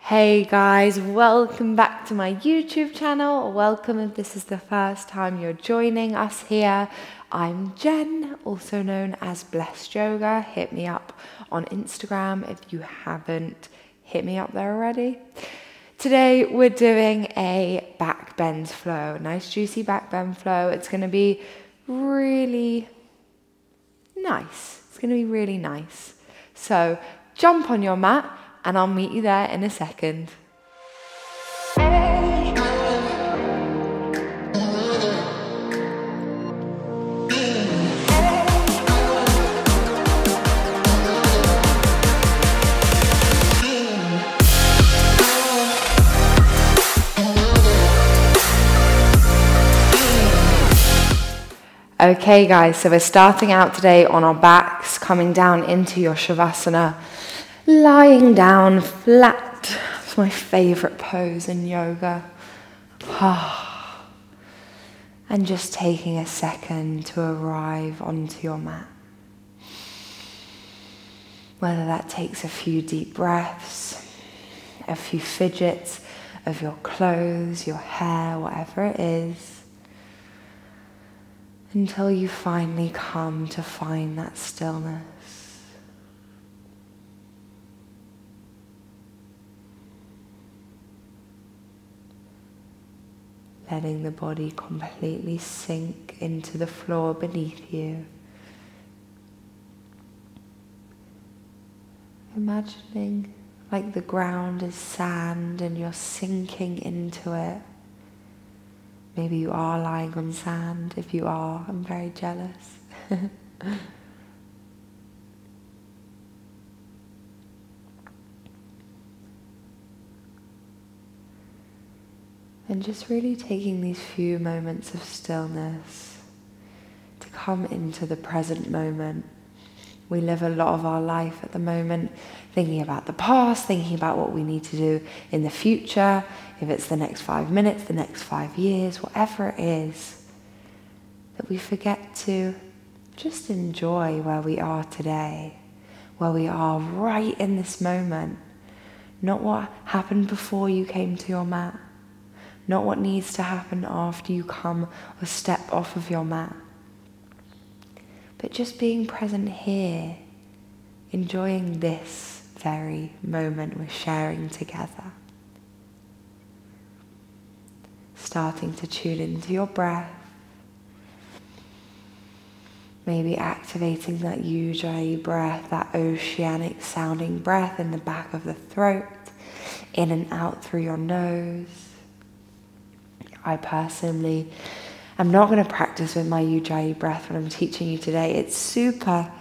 Hey guys, welcome back to my YouTube channel. Welcome if this is the first time you're joining us here. I'm Jen, also known as Blessed Yoga. Hit me up on Instagram if you haven't hit me up there already. Today we're doing a backbend flow, nice juicy backbend flow. It's going to be really nice. It's going to be really nice. So jump on your mat and I'll meet you there in a second. Okay guys, so we're starting out today on our backs, coming down into your Shavasana, lying down flat. It's my favorite pose in yoga. And just taking a second to arrive onto your mat. Whether that takes a few deep breaths, a few fidgets of your clothes, your hair, whatever it is, until you finally come to find that stillness. Letting the body completely sink into the floor beneath you. Imagining like the ground is sand and you're sinking into it. Maybe you are lying on sand. If you are, I'm very jealous. And just really taking these few moments of stillness to come into the present moment. We live a lot of our life at the moment thinking about the past, thinking about what we need to do in the future, if it's the next 5 minutes, the next 5 years, whatever it is, that we forget to just enjoy where we are today, where we are right in this moment, not what happened before you came to your mat, not what needs to happen after you come or step off of your mat, but just being present here, enjoying this very moment we're sharing together. Starting to tune into your breath, maybe activating that Ujjayi breath, that oceanic sounding breath in the back of the throat, in and out through your nose. I personally am not going to practice with my Ujjayi breath when I'm teaching you today. It's super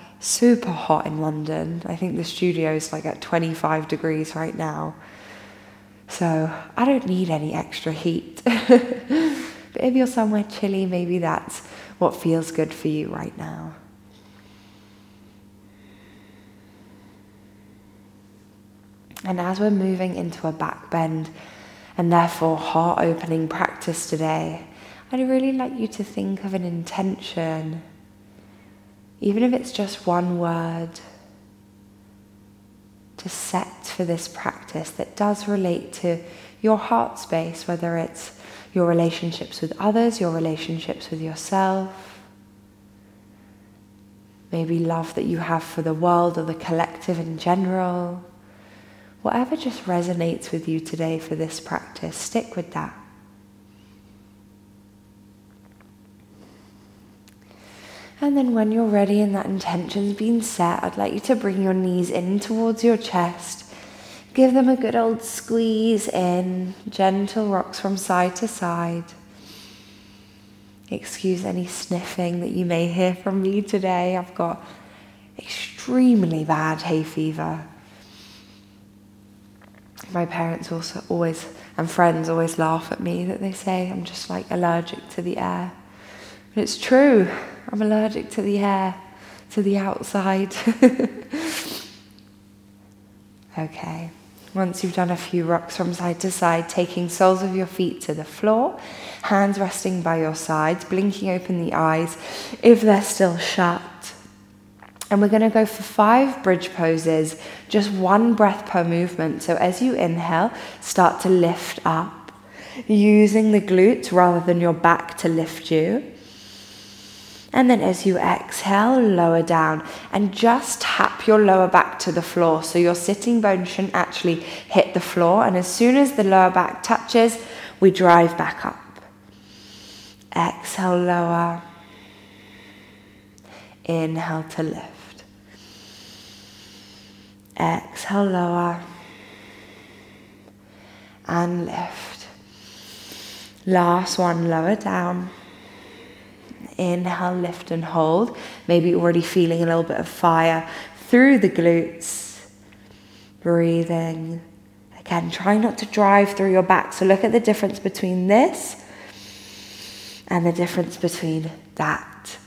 hot in London. I think the studio is like at 25 degrees right now. So I don't need any extra heat. But if you're somewhere chilly, maybe that's what feels good for you right now. And as we're moving into a backbend, and therefore heart-opening practice today, I'd really like you to think of an intention, even if it's just one word, to set for this practice that does relate to your heart space, whether it's your relationships with others, your relationships with yourself, maybe love that you have for the world or the collective in general. Whatever just resonates with you today for this practice, stick with that. And then when you're ready and that intention's been set, I'd like you to bring your knees in towards your chest. Give them a good old squeeze in, gentle rocks from side to side. Excuse any sniffing that you may hear from me today. I've got extremely bad hay fever. My parents also always, and friends always laugh at me that they say I'm just like allergic to the air. But it's true, I'm allergic to the air, to the outside. Okay, once you've done a few rocks from side to side, taking soles of your feet to the floor, hands resting by your sides, blinking open the eyes if they're still shut. And we're going to go for 5 bridge poses, just 1 breath per movement. So as you inhale, start to lift up, using the glutes rather than your back to lift you. And then as you exhale, lower down and just tap your lower back to the floor. So your sitting bone shouldn't actually hit the floor. And as soon as the lower back touches, we drive back up. Exhale, lower. Inhale to lift. Exhale, lower. And lift. Last one, lower down. Inhale, lift and hold. Maybe already feeling a little bit of fire through the glutes. Breathing. Again, try not to drive through your back. So look at the difference between this and the difference between that.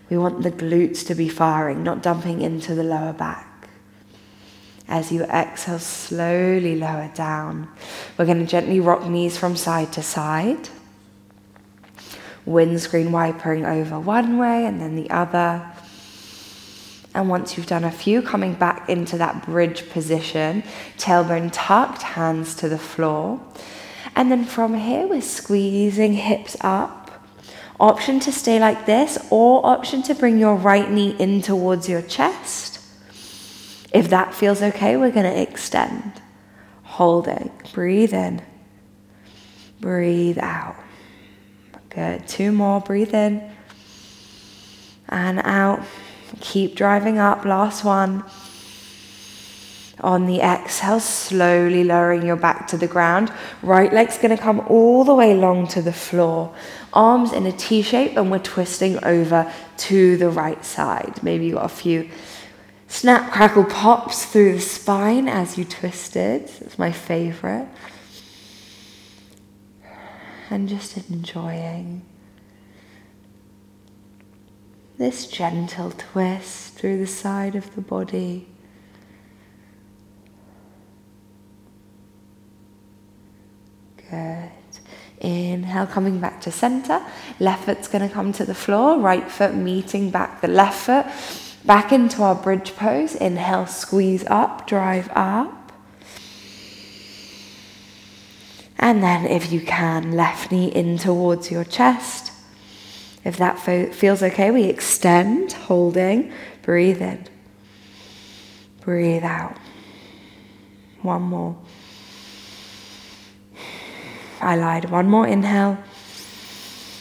We want the glutes to be firing, not dumping into the lower back. As you exhale, slowly lower down. We're going to gently rock knees from side to side. Windscreen wipering over one way and then the other. And once you've done a few, coming back into that bridge position, tailbone tucked, hands to the floor. And then from here, we're squeezing hips up. Option to stay like this, or option to bring your right knee in towards your chest. If that feels okay, we're going to extend. Holding. Breathe in. Breathe out. Good. 2 more. Breathe in. And out. Keep driving up. Last one. On the exhale, slowly lowering your back to the ground. Right leg's going to come all the way long to the floor. Arms in a T shape, and we're twisting over to the right side. Maybe you got a few snap, crackle, pops through the spine as you twisted. It's my favorite. And just enjoying this gentle twist through the side of the body. Good. Inhale, coming back to center. Left foot's going to come to the floor. Right foot meeting back the left foot. Back into our bridge pose. Inhale, squeeze up, drive up. And then if you can, left knee in towards your chest. If that feels okay, we extend, holding. Breathe in. Breathe out. One more. I lied. One more inhale.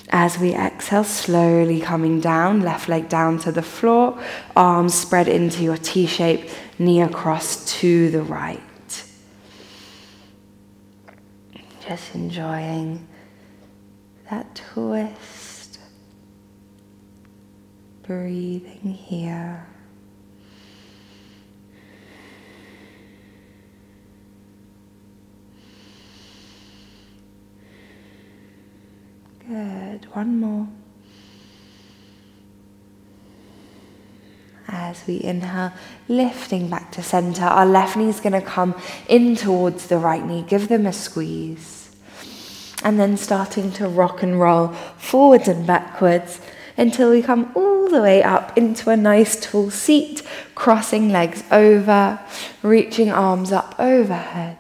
As we exhale, slowly coming down, left leg down to the floor, arms spread into your T shape, knee across to the right. Just enjoying that twist. Breathing here. Good. One more. As we inhale, lifting back to center, our left knee is going to come in towards the right knee. Give them a squeeze. And then starting to rock and roll forwards and backwards until we come all the way up into a nice tall seat, crossing legs over, reaching arms up overhead.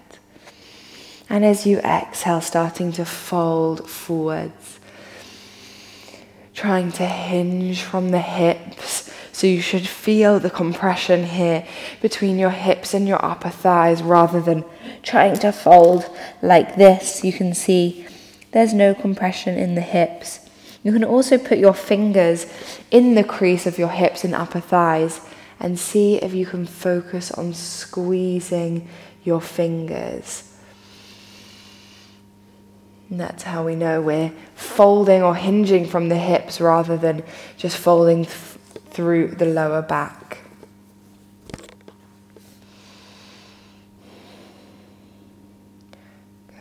And as you exhale, starting to fold forwards, trying to hinge from the hips. So you should feel the compression here between your hips and your upper thighs rather than trying to fold like this. You can see there's no compression in the hips. You can also put your fingers in the crease of your hips and upper thighs and see if you can focus on squeezing your fingers. And that's how we know we're folding or hinging from the hips rather than just folding through the lower back.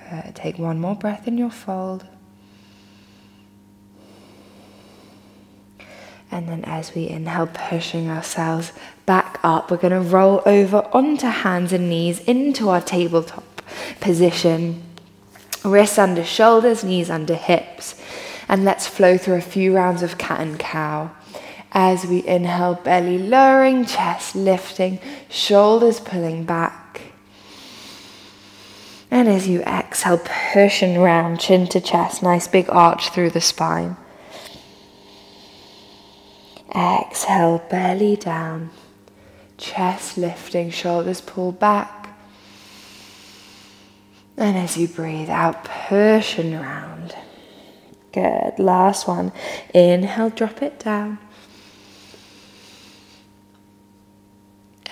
Good. Take one more breath in your fold. And then as we inhale, pushing ourselves back up, we're going to roll over onto hands and knees into our tabletop position. Wrists under shoulders, knees under hips. And let's flow through a few rounds of cat and cow. As we inhale, belly lowering, chest lifting, shoulders pulling back. And as you exhale, pushing round, chin to chest, nice big arch through the spine. Exhale, belly down, chest lifting, shoulders pull back. And as you breathe out, pushing round. Good, last one. Inhale, drop it down.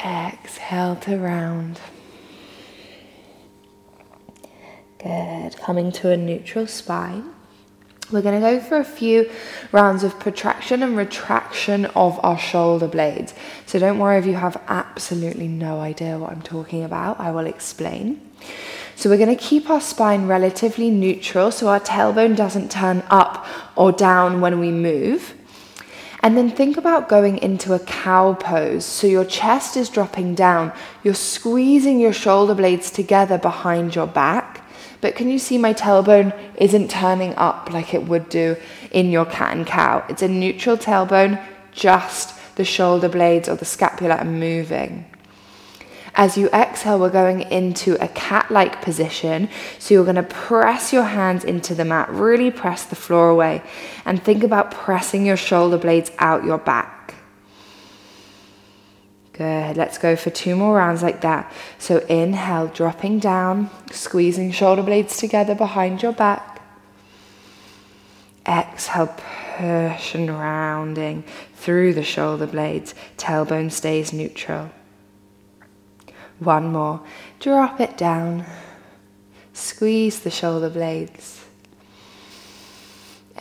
Exhale to round. Good, coming to a neutral spine. We're going to go for a few rounds of protraction and retraction of our shoulder blades. So don't worry if you have absolutely no idea what I'm talking about. I will explain. So we're going to keep our spine relatively neutral so our tailbone doesn't turn up or down when we move. And then think about going into a cow pose. So your chest is dropping down. You're squeezing your shoulder blades together behind your back. But can you see my tailbone isn't turning up like it would do in your cat and cow? It's a neutral tailbone, just the shoulder blades or the scapula are moving. As you exhale, we're going into a cat-like position. So you're going to press your hands into the mat, really press the floor away, and think about pressing your shoulder blades out your back. Good, let's go for 2 more rounds like that. So inhale, dropping down, squeezing shoulder blades together behind your back. Exhale, push and rounding through the shoulder blades. Tailbone stays neutral. 1 more, drop it down, squeeze the shoulder blades.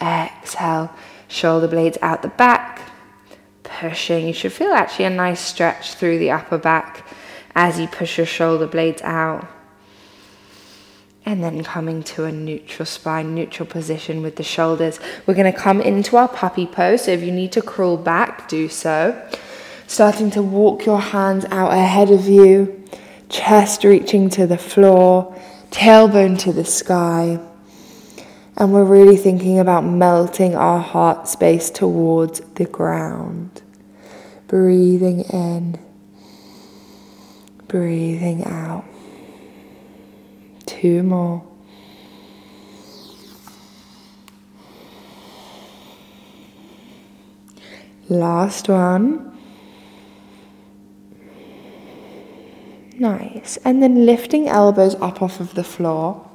Exhale, shoulder blades out the back. Pushing, you should feel actually a nice stretch through the upper back as you push your shoulder blades out. And then coming to a neutral spine, neutral position with the shoulders. We're going to come into our puppy pose, so if you need to crawl back, do so. Starting to walk your hands out ahead of you, chest reaching to the floor, tailbone to the sky. And we're really thinking about melting our heart space towards the ground. Breathing in, breathing out. 2 more. Last one. Nice. And then lifting elbows up off of the floor.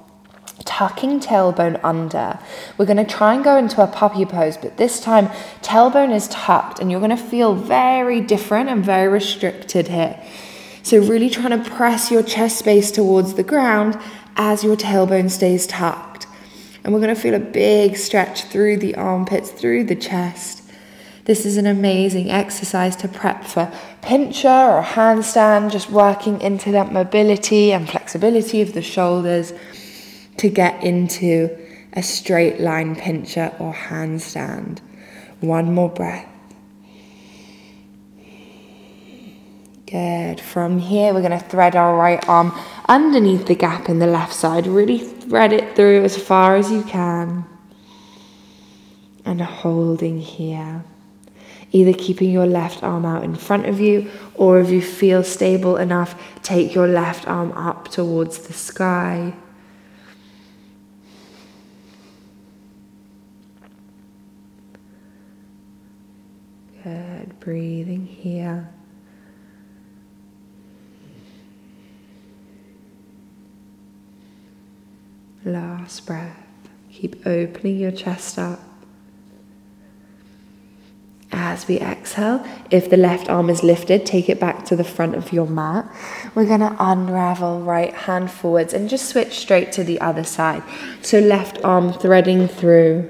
Tucking tailbone under. We're going to try and go into a puppy pose, but this time tailbone is tucked and you're going to feel very different and very restricted here. So really trying to press your chest space towards the ground as your tailbone stays tucked. And we're going to feel a big stretch through the armpits, through the chest. This is an amazing exercise to prep for pincher or handstand, just working into that mobility and flexibility of the shoulders to get into a straight line pincher or handstand. 1 more breath. Good. From here, we're going to thread our right arm underneath the gap in the left side. Really thread it through as far as you can. And holding here. Either keeping your left arm out in front of you, or if you feel stable enough, take your left arm up towards the sky. Good, breathing here. Last breath. Keep opening your chest up. As we exhale, if the left arm is lifted, take it back to the front of your mat. We're going to unravel right hand forwards and just switch straight to the other side. So left arm threading through.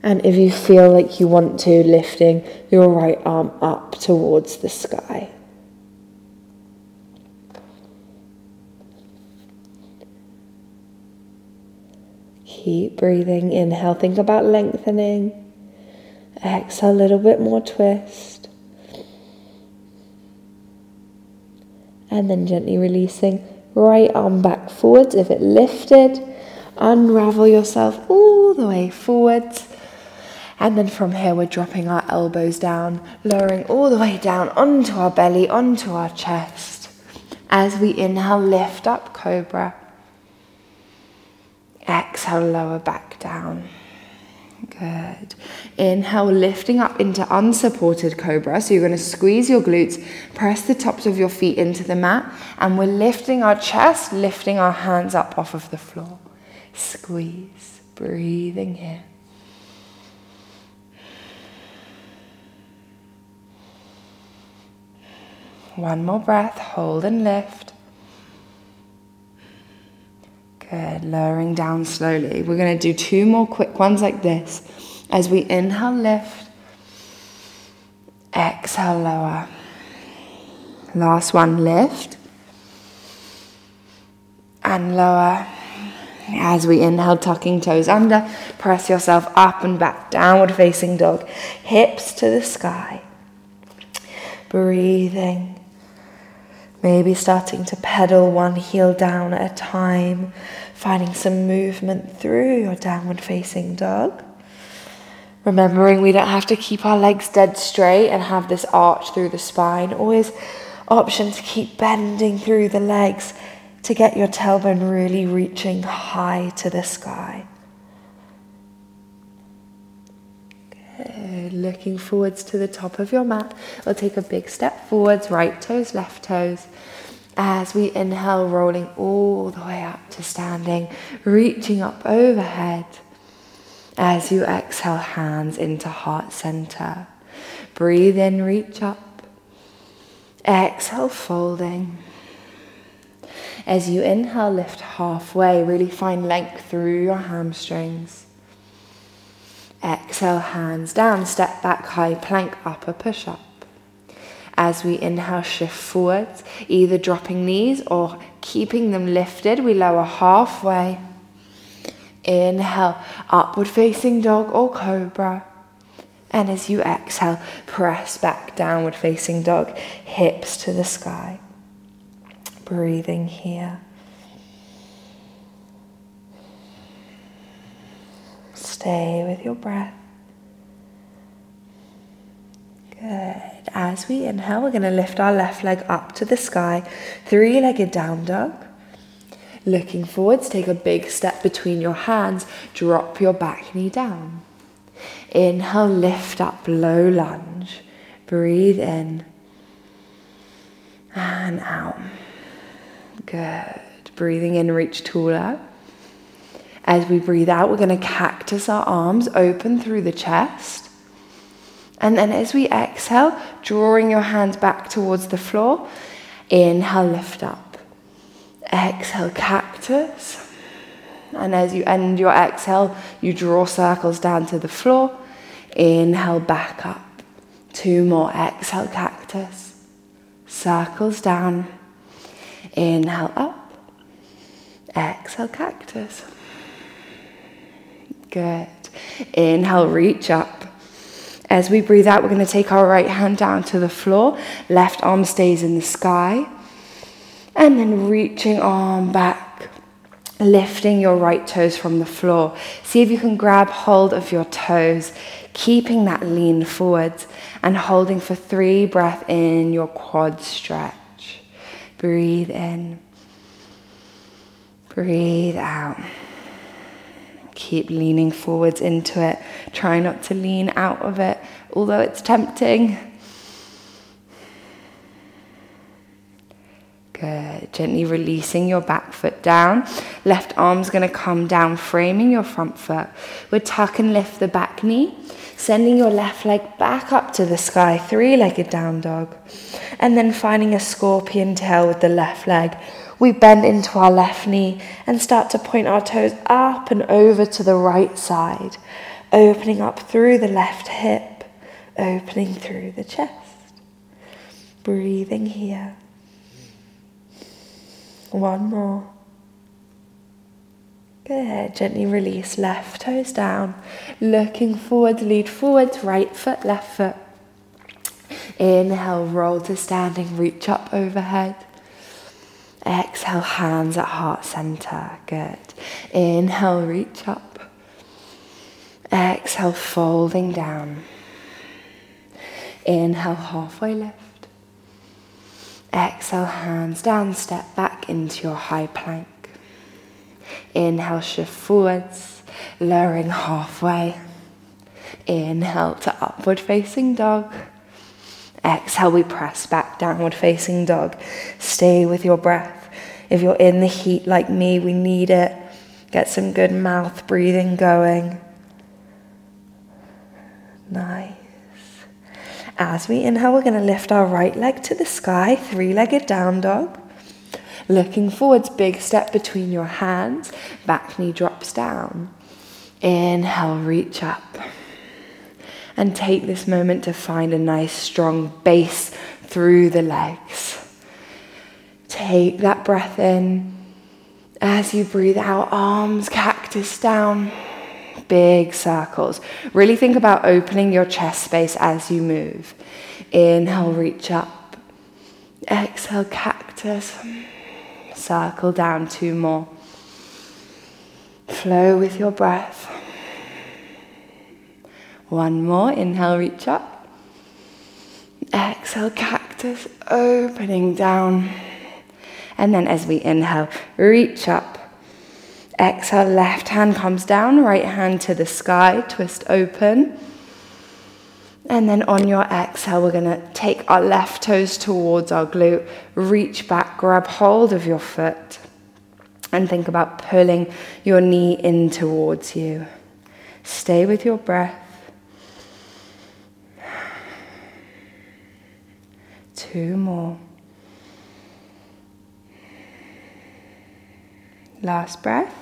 And if you feel like you want to, lifting your right arm up towards the sky. Keep breathing. Inhale, think about lengthening. Exhale, a little bit more twist. And then gently releasing. Right arm back forwards. If it lifted, unravel yourself all the way forwards. And then from here, we're dropping our elbows down, lowering all the way down onto our belly, onto our chest. As we inhale, lift up, cobra. Exhale, lower back down. Good. Inhale, lifting up into unsupported cobra. So you're going to squeeze your glutes, press the tops of your feet into the mat, and we're lifting our chest, lifting our hands up off of the floor. Squeeze, breathing here. One more breath, hold and lift. Good, lowering down slowly. We're going to do 2 more quick ones like this. As we inhale, lift. Exhale, lower. Last one, lift. And lower. As we inhale, tucking toes under. Press yourself up and back, downward facing dog. Hips to the sky. Breathing. Maybe starting to pedal one heel down at a time, finding some movement through your downward facing dog. Remembering we don't have to keep our legs dead straight and have this arch through the spine. Always option to keep bending through the legs to get your tailbone really reaching high to the sky. Good. Looking forwards to the top of your mat. We'll take a big step forwards, right toes, left toes. As we inhale, rolling all the way up to standing, reaching up overhead. As you exhale, hands into heart center. Breathe in, reach up. Exhale, folding. As you inhale, lift halfway. Really find length through your hamstrings. Exhale, hands down, step back, high plank, upper push-up. As we inhale, shift forwards, either dropping knees or keeping them lifted. We lower halfway. Inhale, upward facing dog or cobra. And as you exhale, press back, downward facing dog, hips to the sky. Breathing here. Stay with your breath. Good. As we inhale, we're going to lift our left leg up to the sky, 3-legged down dog. Looking forwards, take a big step between your hands, drop your back knee down. Inhale, lift up, low lunge. Breathe in and out. Good. Breathing in, reach taller. As we breathe out, we're going to cactus our arms open through the chest. And then as we exhale, drawing your hands back towards the floor, inhale, lift up. Exhale, cactus. And as you end your exhale, you draw circles down to the floor. Inhale, back up. 2 more. Exhale, cactus. Circles down. Inhale, up. Exhale, cactus. Good. Inhale, reach up. As we breathe out, we're going to take our right hand down to the floor. Left arm stays in the sky. And then reaching arm back. Lifting your right toes from the floor. See if you can grab hold of your toes. Keeping that lean forwards. And holding for 3 breaths in your quad stretch. Breathe in. Breathe out. Keep leaning forwards into it. Try not to lean out of it, although it's tempting. Good. Gently releasing your back foot down. Left arm's going to come down, framing your front foot. We'll tuck and lift the back knee, sending your left leg back up to the sky, 3-legged down dog. And then finding a scorpion tail with the left leg. We bend into our left knee and start to point our toes up and over to the right side, opening up through the left hip, opening through the chest. Breathing here. 1 more. Good. Gently release left toes down, looking forward, lead forwards, right foot, left foot. Inhale, roll to standing, reach up overhead. Exhale, hands at heart center. Good. Inhale, reach up. Exhale, folding down. Inhale, halfway lift. Exhale, hands down, step back into your high plank. Inhale, shift forwards, lowering halfway. Inhale to upward facing dog. Exhale, we press back, downward facing dog. Stay with your breath. If you're in the heat like me, we need it. Get some good mouth breathing going. Nice. As we inhale, we're going to lift our right leg to the sky, three-legged down dog. Looking forwards, big step between your hands, back knee drops down. Inhale, reach up. And take this moment to find a nice strong base through the legs. Take that breath in. As you breathe out, arms, cactus down. Big circles. Really think about opening your chest space as you move. Inhale, reach up. Exhale, cactus. Circle down, 2 more. Flow with your breath. 1 more. Inhale, reach up. Exhale, cactus, opening down. And then as we inhale, reach up. Exhale, left hand comes down, right hand to the sky, twist open. And then on your exhale, we're going to take our left toes towards our glute, reach back, grab hold of your foot, and think about pulling your knee in towards you. Stay with your breath. 2 more. Last breath.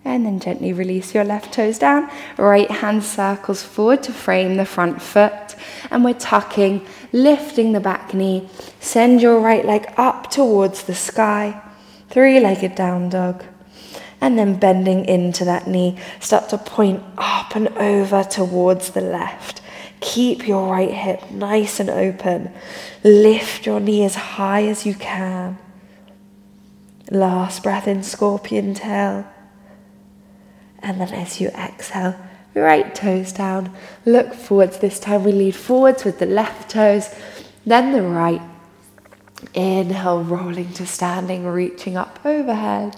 And then gently release your left toes down. Right hand circles forward to frame the front foot. And we're tucking, lifting the back knee. Send your right leg up towards the sky. Three-legged down dog. And then bending into that knee. Start to point up and over towards the left. Keep your right hip nice and open. Lift your knee as high as you can. Last breath in, scorpion tail. And then as you exhale, right toes down, look forwards. This time we lead forwards with the left toes, then the right. Inhale, rolling to standing, reaching up overhead.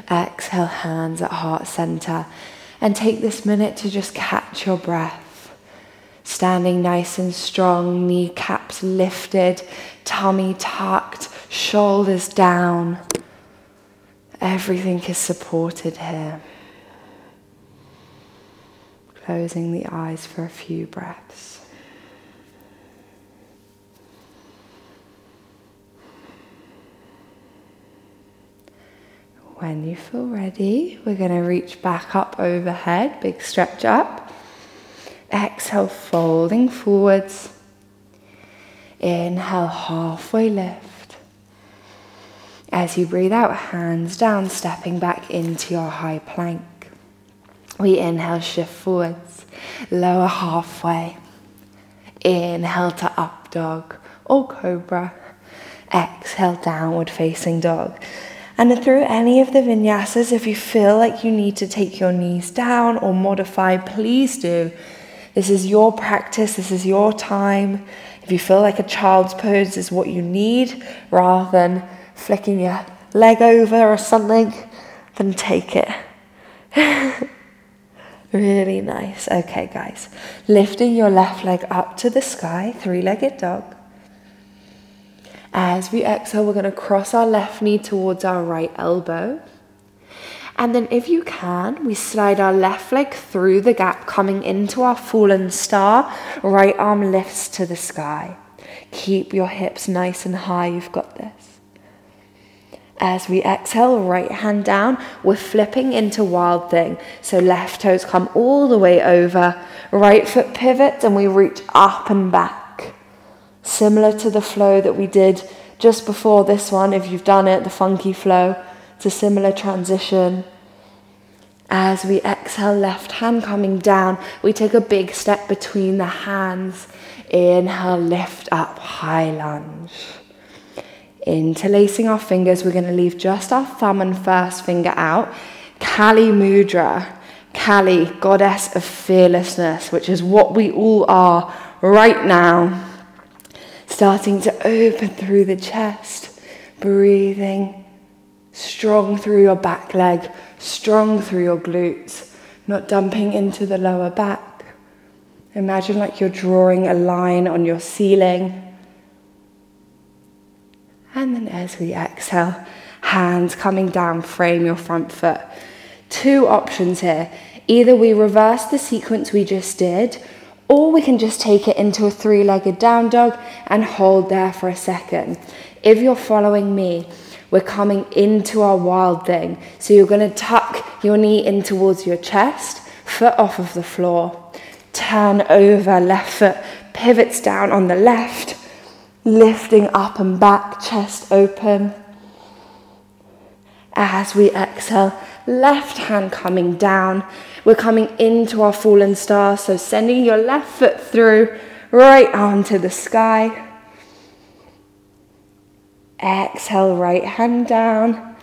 Exhale, hands at heart center. And take this minute to just catch your breath. Standing nice and strong, kneecaps lifted, tummy tucked, shoulders down. Everything is supported here. Closing the eyes for a few breaths. When you feel ready, we're going to reach back up overhead, big stretch up. Exhale, folding forwards. Inhale, halfway lift. As you breathe out, hands down, stepping back into your high plank. We inhale, shift forwards, lower halfway. Inhale to up dog or cobra. Exhale, downward facing dog. And through any of the vinyasas, if you feel like you need to take your knees down or modify, please do. This is your practice, this is your time. If you feel like a child's pose is what you need, rather than flicking your leg over or something, then take it. Really nice. Okay, guys. Lifting your left leg up to the sky, three-legged dog. As we exhale, we're going to cross our left knee towards our right elbow. And then if you can, we slide our left leg through the gap, coming into our fallen star. Right arm lifts to the sky. Keep your hips nice and high. You've got this. As we exhale, right hand down, we're flipping into wild thing. So left toes come all the way over, right foot pivots, and we reach up and back. Similar to the flow that we did just before this one, if you've done it, the funky flow, it's a similar transition. As we exhale, left hand coming down, we take a big step between the hands. Inhale, lift up, high lunge. Interlacing our fingers, we're going to leave just our thumb and first finger out. Kali Mudra. Kali, goddess of fearlessness, which is what we all are right now. Starting to open through the chest, breathing strong through your back leg, strong through your glutes, not dumping into the lower back. Imagine like you're drawing a line on your ceiling. And then as we exhale, hands coming down, frame your front foot. Two options here. Either we reverse the sequence we just did, or we can just take it into a three-legged down dog and hold there for a second. If you're following me, we're coming into our wild thing. So you're going to tuck your knee in towards your chest, foot off of the floor. Turn over, left foot pivots down on the left, lifting up and back, chest open. As we exhale, left hand coming down. We're coming into our fallen star, so sending your left foot through, right arm to the sky. Exhale, right hand down,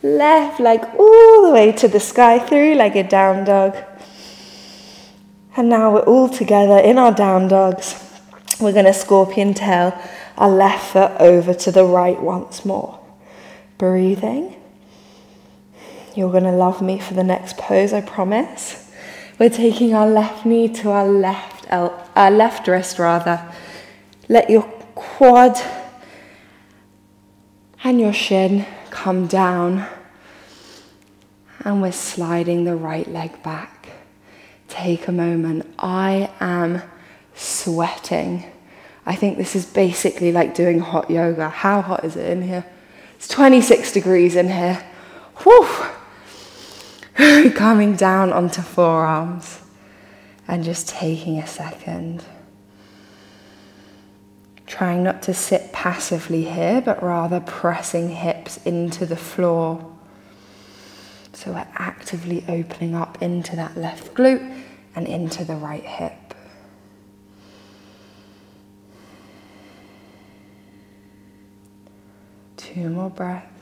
left leg all the way to the sky, three-legged down dog. And now we're all together in our down dogs. We're going to scorpion tail our left foot over to the right once more. Breathing. You're going to love me for the next pose, I promise. We're taking our left knee to our left wrist rather. Let your quad and your shin come down. And we're sliding the right leg back. Take a moment. I am sweating. I think this is basically like doing hot yoga. How hot is it in here? It's 26 degrees in here. Whew. Coming down onto forearms and just taking a second. Trying not to sit passively here, but rather pressing hips into the floor. So we're actively opening up into that left glute and into the right hip. Two more breaths.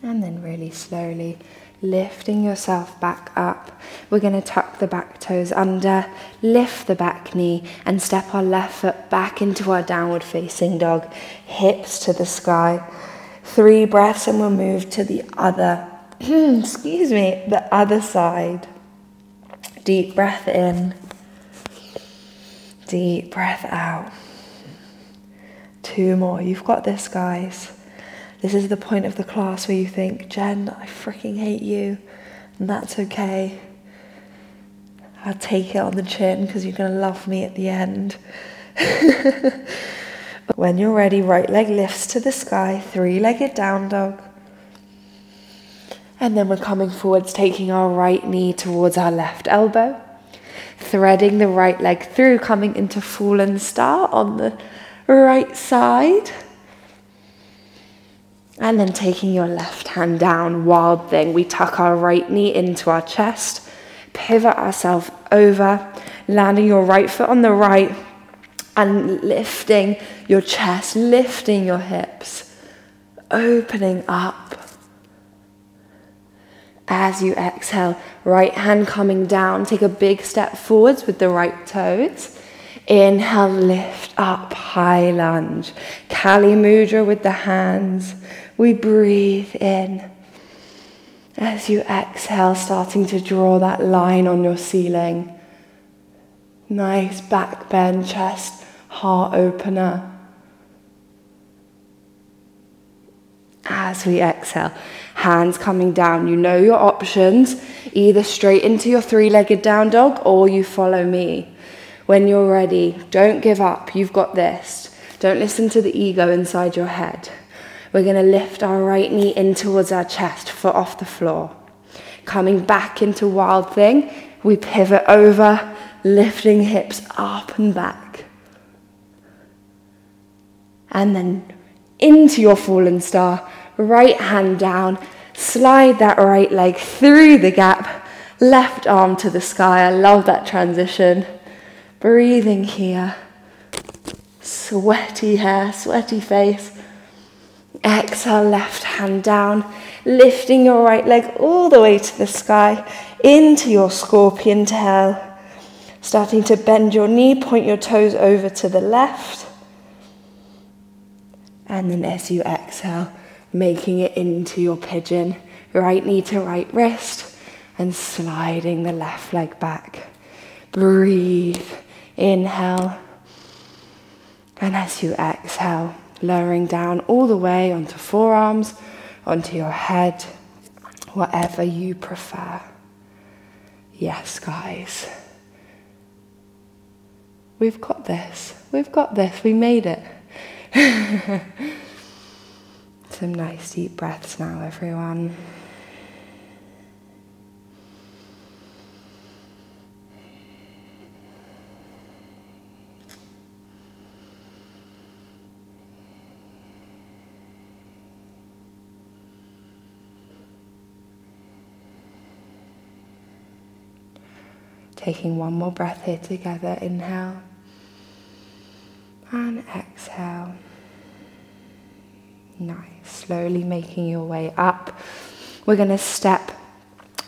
And then really slowly lifting yourself back up. We're going to tuck the back toes under, lift the back knee, and step our left foot back into our downward facing dog, hips to the sky. 3 breaths and we'll move to the other, the other side. Deep breath in, deep breath out. 2 more, you've got this, guys. This is the point of the class where you think, Jen, I freaking hate you, and that's okay. I'll take it on the chin because you're going to love me at the end. When you're ready, right leg lifts to the sky, 3-legged down dog. And then we're coming forwards, taking our right knee towards our left elbow, threading the right leg through, coming into fallen star on the right side. And then taking your left hand down, wild thing. We tuck our right knee into our chest, pivot ourselves over, landing your right foot on the right, and lifting your chest, lifting your hips, opening up. As you exhale, right hand coming down, take a big step forwards with the right toes. Inhale, lift up, high lunge. Kali Mudra with the hands. We breathe in. As you exhale, starting to draw that line on your ceiling. Nice back bend, chest, heart opener. As we exhale, hands coming down. You know your options. Either straight into your 3-legged down dog or you follow me. When you're ready, don't give up. You've got this. Don't listen to the ego inside your head. We're going to lift our right knee in towards our chest, foot off the floor. Coming back into wild thing, we pivot over, lifting hips up and back. And then into your fallen star, right hand down, slide that right leg through the gap, left arm to the sky. I love that transition. Breathing here. Sweaty hair, sweaty face. Exhale, left hand down, lifting your right leg all the way to the sky, into your scorpion tail. Starting to bend your knee, point your toes over to the left. And then as you exhale, making it into your pigeon, right knee to right wrist, and sliding the left leg back. Breathe, inhale. And as you exhale, lowering down all the way onto forearms, onto your head, whatever you prefer. Yes, guys. We've got this. We've got this. We made it. Some nice deep breaths now, everyone. Taking one more breath here together. Inhale and exhale. Nice. Slowly making your way up. We're going to step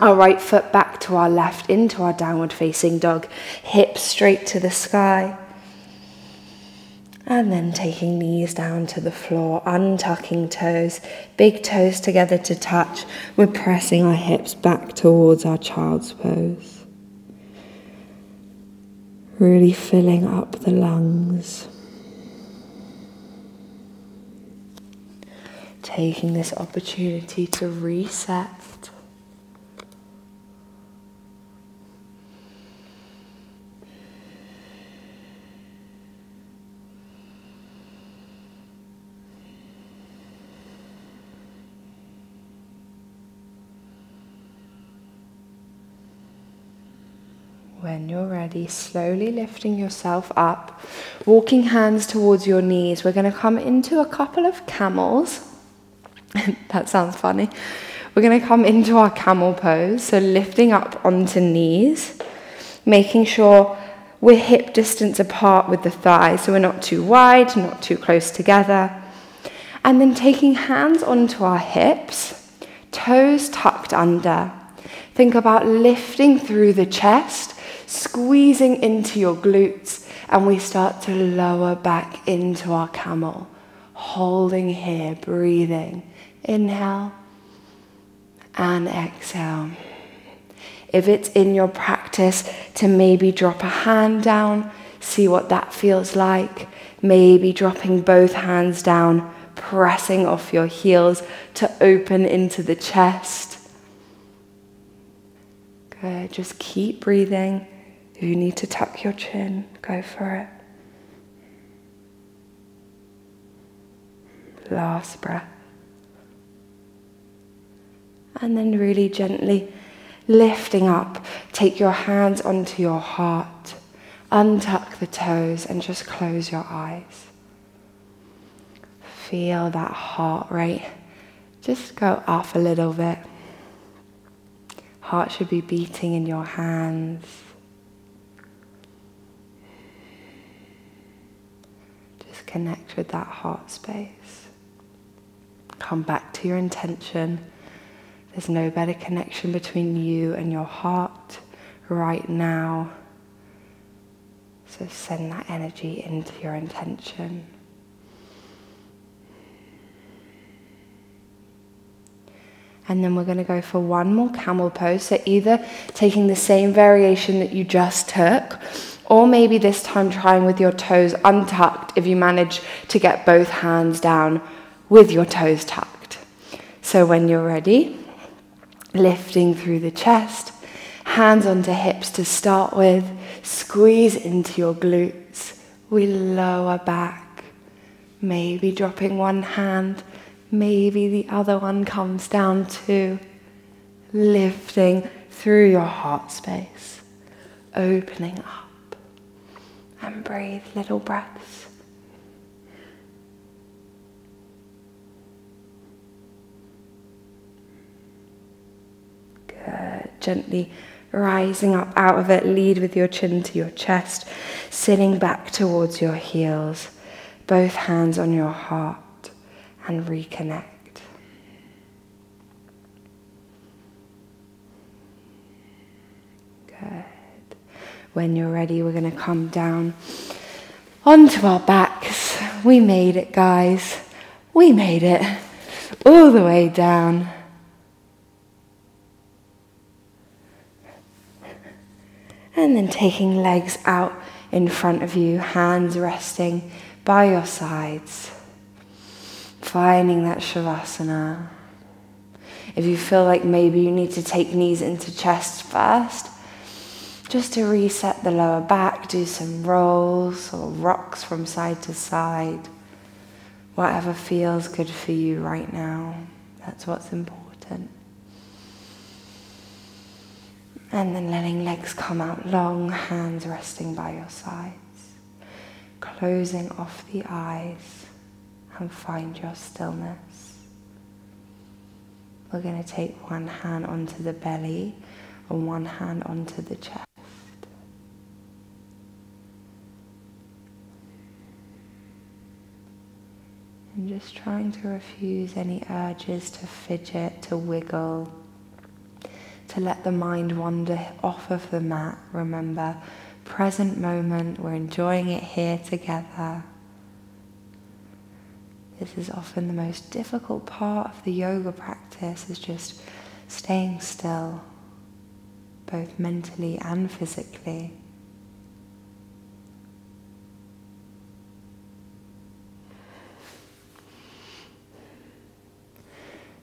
our right foot back to our left into our downward facing dog. Hips straight to the sky. And then taking knees down to the floor, untucking toes, big toes together to touch. We're pressing our hips back towards our child's pose. Really filling up the lungs. Taking this opportunity to reset. When you're ready, slowly lifting yourself up, walking hands towards your knees. We're going to come into a couple of camels. That sounds funny. We're going to come into our camel pose, so lifting up onto knees, making sure we're hip distance apart with the thighs, so we're not too wide, not too close together. And then taking hands onto our hips, toes tucked under. Think about lifting through the chest, squeezing into your glutes, and we start to lower back into our camel. Holding here, breathing. Inhale and exhale. If it's in your practice to maybe drop a hand down, see what that feels like. Maybe dropping both hands down, pressing off your heels to open into the chest. Good, just keep breathing. If you need to tuck your chin, go for it. Last breath. And then really gently lifting up. Take your hands onto your heart. Untuck the toes and just close your eyes. Feel that heart rate just go up a little bit. Heart should be beating in your hands. Just connect with that heart space. Come back to your intention. There's no better connection between you and your heart right now. So send that energy into your intention. And then we're going to go for one more camel pose. So either taking the same variation that you just took, or maybe this time trying with your toes untucked if you manage to get both hands down with your toes tucked. So when you're ready, lifting through the chest, hands onto hips to start with, squeeze into your glutes. We lower back, maybe dropping one hand, maybe the other one comes down too. Lifting through your heart space, opening up, and breathe little breaths. Good. Gently rising up out of it, lead with your chin to your chest, sitting back towards your heels. both hands on your heart and reconnect. Good. When you're ready, we're going to come down onto our backs. We made it, guys. We made it all the way down. And then taking legs out in front of you, hands resting by your sides. Finding that Shavasana. If you feel like maybe you need to take knees into chest first, just to reset the lower back, do some rolls or rocks from side to side. Whatever feels good for you right now, that's what's important. And then letting legs come out long, hands resting by your sides. Closing off the eyes and find your stillness. We're going to take one hand onto the belly and one hand onto the chest. And just trying to refuse any urges to fidget, to wiggle, to let the mind wander off of the mat. Remember, present moment, we're enjoying it here together. This is often the most difficult part of the yoga practice, is just staying still, both mentally and physically.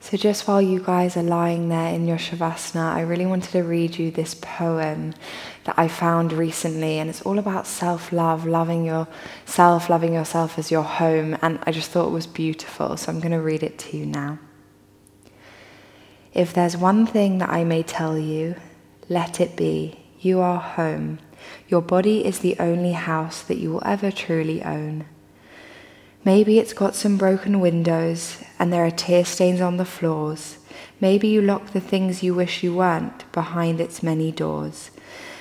So just while you guys are lying there in your Shavasana, I really wanted to read you this poem that I found recently, and it's all about self-love, loving yourself as your home, and I just thought it was beautiful, so I'm going to read it to you now. If there's one thing that I may tell you, let it be, you are home. Your body is the only house that you will ever truly own. Maybe it's got some broken windows and there are tear stains on the floors. Maybe you lock the things you wish you weren't behind its many doors.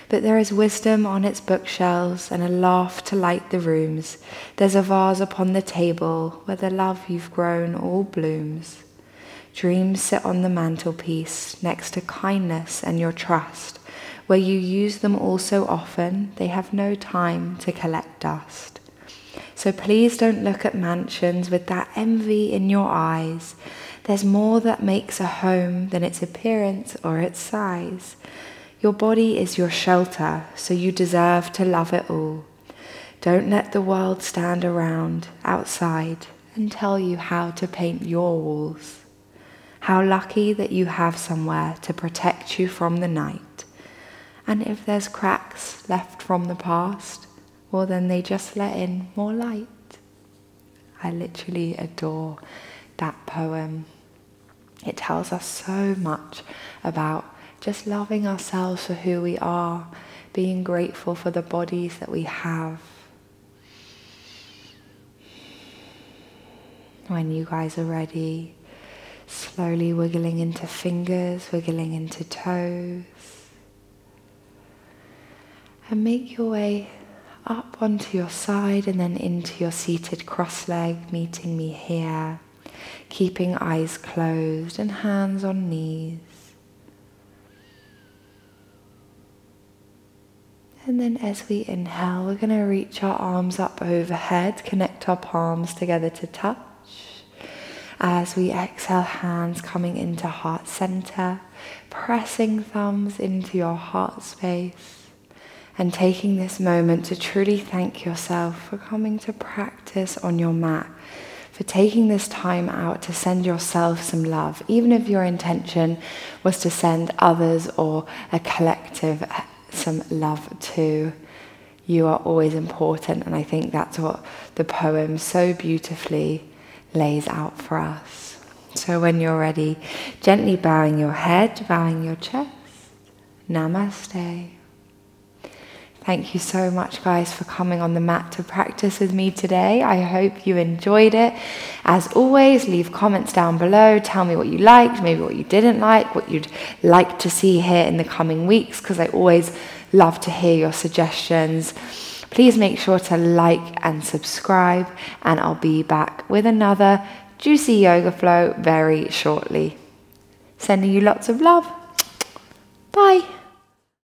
But there is wisdom on its bookshelves and a laugh to light the rooms. There's a vase upon the table where the love you've grown all blooms. Dreams sit on the mantelpiece next to kindness and your trust. Where you use them all so often, they have no time to collect dust. So please don't look at mansions with that envy in your eyes. There's more that makes a home than its appearance or its size. Your body is your shelter, so you deserve to love it all. Don't let the world stand around outside and tell you how to paint your walls. How lucky that you have somewhere to protect you from the night. And if there's cracks left from the past, well, then they just let in more light. I literally adore that poem. It tells us so much about just loving ourselves for who we are, being grateful for the bodies that we have. When you guys are ready, slowly wiggling into fingers, wiggling into toes. And make your way up onto your side and then into your seated cross leg, meeting me here, keeping eyes closed and hands on knees. And then as we inhale, we're going to reach our arms up overhead, connect our palms together to touch. As we exhale, hands coming into heart center, pressing thumbs into your heart space. And taking this moment to truly thank yourself for coming to practice on your mat, for taking this time out to send yourself some love, even if your intention was to send others or a collective some love too. You are always important, and I think that's what the poem so beautifully lays out for us. So when you're ready, gently bowing your head, bowing your chest. Namaste. Thank you so much, guys, for coming on the mat to practice with me today. I hope you enjoyed it. As always, leave comments down below. Tell me what you liked, maybe what you didn't like, what you'd like to see here in the coming weeks, because I always love to hear your suggestions. Please make sure to like and subscribe, and I'll be back with another juicy yoga flow very shortly. Sending you lots of love. Bye.